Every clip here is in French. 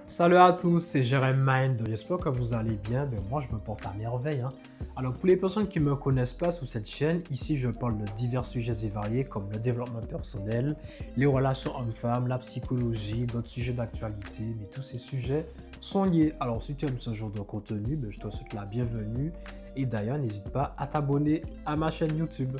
Salut à tous, c'est Jeremy Mind. J'espère que vous allez bien. Moi, je me porte à merveille, hein. Alors, pour les personnes qui ne me connaissent pas sur cette chaîne, ici, je parle de divers sujets et variés comme le développement personnel, les relations hommes-femmes, la psychologie, d'autres sujets d'actualité. Mais tous ces sujets sont liés. Alors, si tu aimes ce genre de contenu, je te souhaite la bienvenue. Et d'ailleurs, n'hésite pas à t'abonner à ma chaîne YouTube.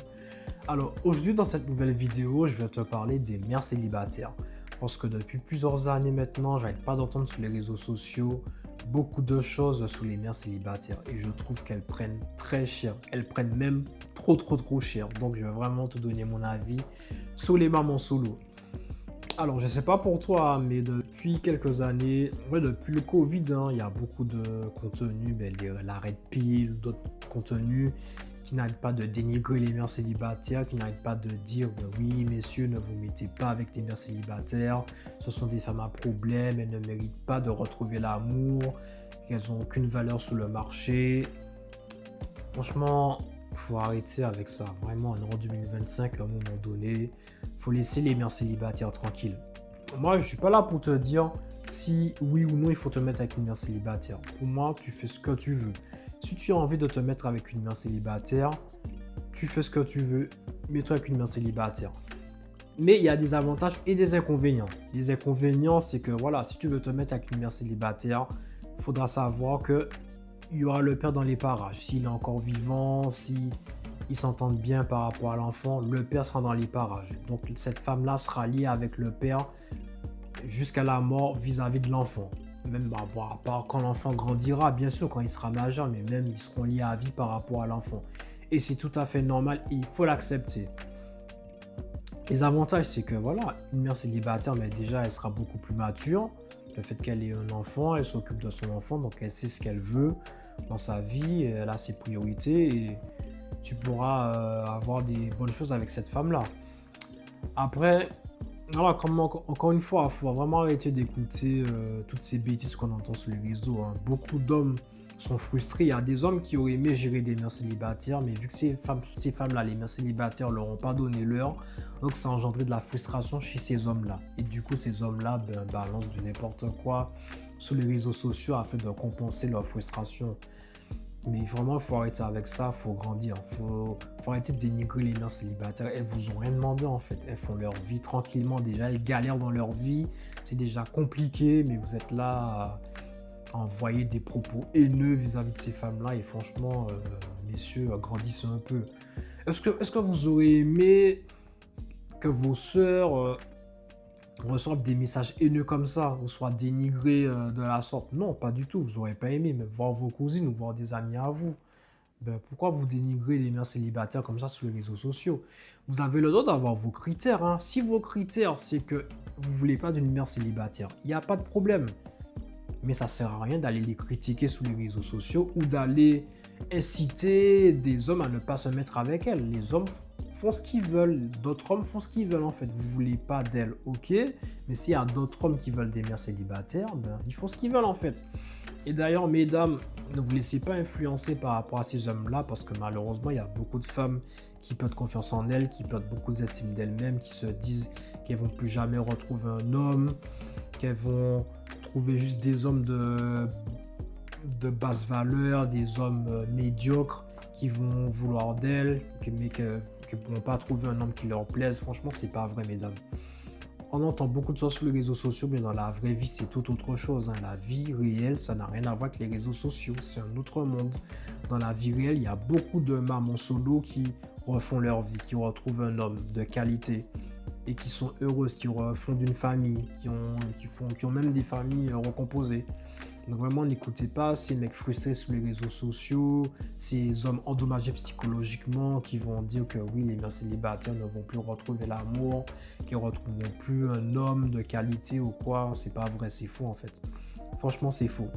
Alors, aujourd'hui, dans cette nouvelle vidéo, je vais te parler des mères célibataires. Parce que depuis plusieurs années maintenant, j'arrête pas d'entendre sur les réseaux sociaux beaucoup de choses sur les mères célibataires. Et je trouve qu'elles prennent très cher. Elles prennent même trop cher. Donc, je vais vraiment te donner mon avis sur les mamans solo. Alors, je sais pas pour toi, mais depuis quelques années, ouais, depuis le Covid, il y a beaucoup de contenus, l'arrêt de pile, d'autres contenus qui n'arrêtent pas de dénigrer les mères célibataires, qui n'arrêtent pas de dire oui, messieurs, ne vous mettez pas avec les mères célibataires, ce sont des femmes à problème, elles ne méritent pas de retrouver l'amour, qu'elles n'ont aucune valeur sur le marché. Franchement, faut arrêter avec ça. Vraiment, en 2025, à un moment donné, faut laisser les mères célibataires tranquilles. Moi, je suis pas là pour te dire si oui ou non il faut te mettre avec une mère célibataire. Pour moi, tu fais ce que tu veux. Si tu as envie de te mettre avec une mère célibataire, tu fais ce que tu veux, mets-toi avec une mère célibataire. Mais il y a des avantages et des inconvénients. Les inconvénients, c'est que voilà, si tu veux te mettre avec une mère célibataire, il faudra savoir que il y aura le père dans les parages. S'il est encore vivant, si ils s'entendent bien par rapport à l'enfant, le père sera dans les parages. Donc cette femme-là sera liée avec le père jusqu'à la mort vis-à-vis de l'enfant. Même à part quand l'enfant grandira, bien sûr, quand il sera majeur, mais même ils seront liés à vie par rapport à l'enfant. Et c'est tout à fait normal et il faut l'accepter. Les avantages, c'est que voilà, une mère célibataire, mais déjà, elle sera beaucoup plus mature. Le fait qu'elle ait un enfant, elle s'occupe de son enfant, donc elle sait ce qu'elle veut dans sa vie, elle a ses priorités et tu pourras avoir des bonnes choses avec cette femme-là. Après, voilà, encore une fois, il faut vraiment arrêter d'écouter toutes ces bêtises qu'on entend sur les réseaux, hein. Beaucoup d'hommes sont frustrés. Il y a des hommes qui auraient aimé gérer des mères célibataires, mais vu que ces femmes-là, les mères célibataires, leur ont pas donné l'heure, donc ça a engendré de la frustration chez ces hommes-là. Et du coup, ces hommes-là balancent du n'importe quoi sur les réseaux sociaux afin de compenser leur frustration. Mais vraiment, il faut arrêter avec ça, il faut grandir. Faut arrêter de dénigrer les mères célibataires. Elles vous ont rien demandé en fait. Elles font leur vie tranquillement. Déjà, elles galèrent dans leur vie. C'est déjà compliqué, mais vous êtes là à envoyer des propos haineux vis-à-vis de ces femmes-là. Et franchement, messieurs, grandissez un peu. Est-ce que vous aurez aimé que vos sœurs reçoivent des messages haineux comme ça, ou soient dénigrés de la sorte? Non, pas du tout. Vous n'aurez pas aimé, mais voir vos cousines ou voir des amis à vous. Pourquoi vous dénigrez les mères célibataires comme ça sur les réseaux sociaux? Vous avez le droit d'avoir vos critères, hein. Si vos critères, c'est que vous ne voulez pas d'une mère célibataire, il n'y a pas de problème. Mais ça ne sert à rien d'aller les critiquer sur les réseaux sociaux ou d'aller inciter des hommes à ne pas se mettre avec elles. Les hommes font ce qu'ils veulent, d'autres hommes font ce qu'ils veulent en fait. Vous ne voulez pas d'elles, ok, mais s'il y a d'autres hommes qui veulent des mères célibataires, ils font ce qu'ils veulent en fait. Et d'ailleurs, mesdames, ne vous laissez pas influencer par rapport à ces hommes-là, parce que malheureusement, il y a beaucoup de femmes qui perdent confiance en elles, qui perdent beaucoup d'estime d'elles-mêmes, qui se disent qu'elles vont plus jamais retrouver un homme, qu'elles vont trouver juste des hommes de basse valeur, des hommes médiocres qui vont vouloir d'elles, mais qui ne pourront pas trouver un homme qui leur plaise. Franchement, c'est pas vrai, mesdames. On entend beaucoup de choses sur les réseaux sociaux, mais dans la vraie vie, c'est tout autre chose, hein. La vie réelle, ça n'a rien à voir avec les réseaux sociaux. C'est un autre monde. Dans la vie réelle, il y a beaucoup de mamans solo qui refont leur vie, qui retrouvent un homme de qualité et qui sont heureuses, qui refondent une famille, qui ont même des familles recomposées. Donc vraiment, n'écoutez pas ces mecs frustrés sur les réseaux sociaux, ces hommes endommagés psychologiquement qui vont dire que oui, les mères célibataires ne vont plus retrouver l'amour, qu'ils ne retrouveront plus un homme de qualité ou quoi. C'est pas vrai, c'est faux en fait. Franchement, c'est faux.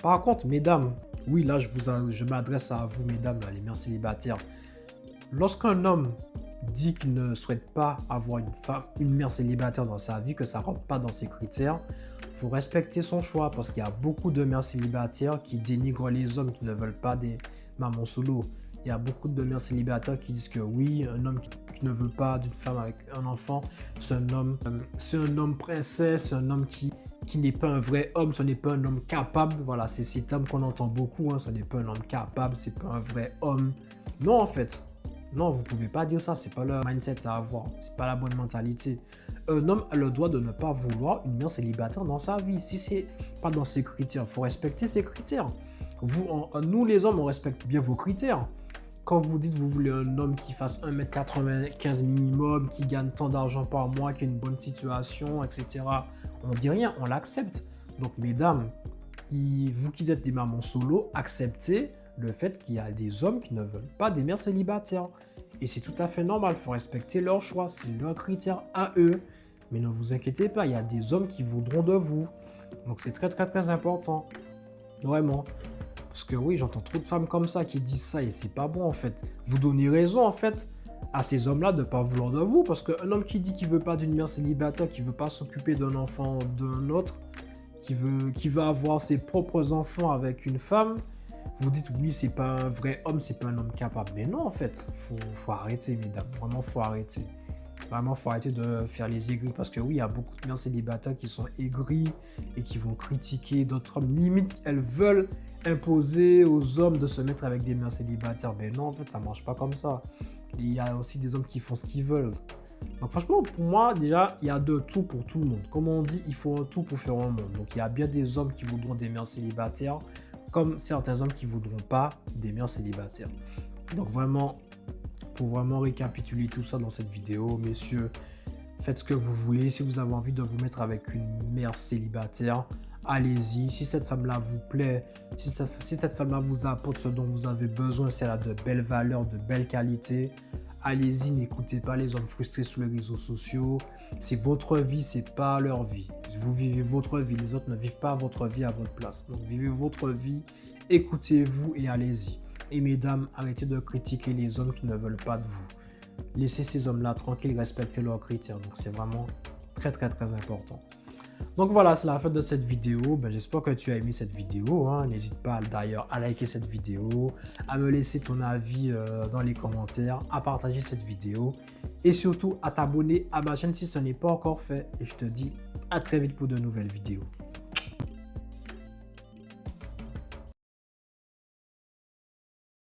Par contre, mesdames, oui, là, je m'adresse à vous, mesdames, là, les mères célibataires. Lorsqu'un homme dit qu'il ne souhaite pas avoir une mère célibataire dans sa vie, que ça ne rentre pas dans ses critères, il faut respecter son choix parce qu'il y a beaucoup de mères célibataires qui dénigrent les hommes qui ne veulent pas des mamans solo. Il y a beaucoup de mères célibataires qui disent que oui, un homme qui ne veut pas d'une femme avec un enfant, c'est un homme princesse, c'est un homme qui n'est pas un vrai homme, ce n'est pas un homme capable. Voilà, c'est ces termes qu'on entend beaucoup, hein, ce n'est pas un homme capable, c'est pas un vrai homme. Non, en fait. Non, vous pouvez pas dire ça, c'est pas le mindset à avoir, c'est pas la bonne mentalité. Un homme a le droit de ne pas vouloir une mère célibataire dans sa vie. Si c'est pas dans ses critères, il faut respecter ses critères. Nous les hommes, on respecte bien vos critères. Quand vous dites que vous voulez un homme qui fasse 1,95 m minimum, qui gagne tant d'argent par mois, qui a une bonne situation, etc., on dit rien, on l'accepte. Donc mesdames, vous qui êtes des mamans solo, acceptez le fait qu'il y a des hommes qui ne veulent pas des mères célibataires. Et c'est tout à fait normal, il faut respecter leur choix, c'est leur critère à eux. Mais ne vous inquiétez pas, il y a des hommes qui voudront de vous. Donc c'est très très très important. Vraiment. Parce que oui, j'entends trop de femmes comme ça qui disent ça et c'est pas bon en fait. Vous donnez raison en fait à ces hommes-là de ne pas vouloir de vous. Parce qu'un homme qui dit qu'il veut pas d'une mère célibataire, qui veut pas s'occuper d'un enfant d'un autre, qui veut avoir ses propres enfants avec une femme, vous dites oui, c'est pas un vrai homme, c'est pas un homme capable. Mais non, en fait, faut arrêter, mesdames. Vraiment, faut arrêter. Vraiment, faut arrêter de faire les aigris. Parce que oui, il y a beaucoup de mères célibataires qui sont aigris et qui vont critiquer d'autres hommes. Limite, elles veulent imposer aux hommes de se mettre avec des mères célibataires. Mais non, en fait, ça marche pas comme ça. Il y a aussi des hommes qui font ce qu'ils veulent. Donc franchement, pour moi, déjà, il y a de tout pour tout le monde. Comme on dit, il faut un tout pour faire un monde. Donc il y a bien des hommes qui voudront des mères célibataires, comme certains hommes qui ne voudront pas des mères célibataires. Donc vraiment, pour vraiment récapituler tout ça dans cette vidéo, messieurs, faites ce que vous voulez. Si vous avez envie de vous mettre avec une mère célibataire, allez-y. Si cette femme-là vous plaît, si cette femme-là vous apporte ce dont vous avez besoin, si elle a de belles valeurs, de belles qualités, allez-y, n'écoutez pas les hommes frustrés sur les réseaux sociaux. C'est votre vie, c'est pas leur vie. Vous vivez votre vie, les autres ne vivent pas votre vie à votre place. Donc vivez votre vie, écoutez-vous et allez-y. Et mesdames, arrêtez de critiquer les hommes qui ne veulent pas de vous. Laissez ces hommes-là tranquilles, respectez leurs critères. Donc c'est vraiment très très très important. Donc voilà, c'est la fin de cette vidéo. J'espère que tu as aimé cette vidéo. N'hésite pas d'ailleurs à liker cette vidéo, à me laisser ton avis dans les commentaires, à partager cette vidéo et surtout à t'abonner à ma chaîne si ce n'est pas encore fait. Et je te dis à très vite pour de nouvelles vidéos.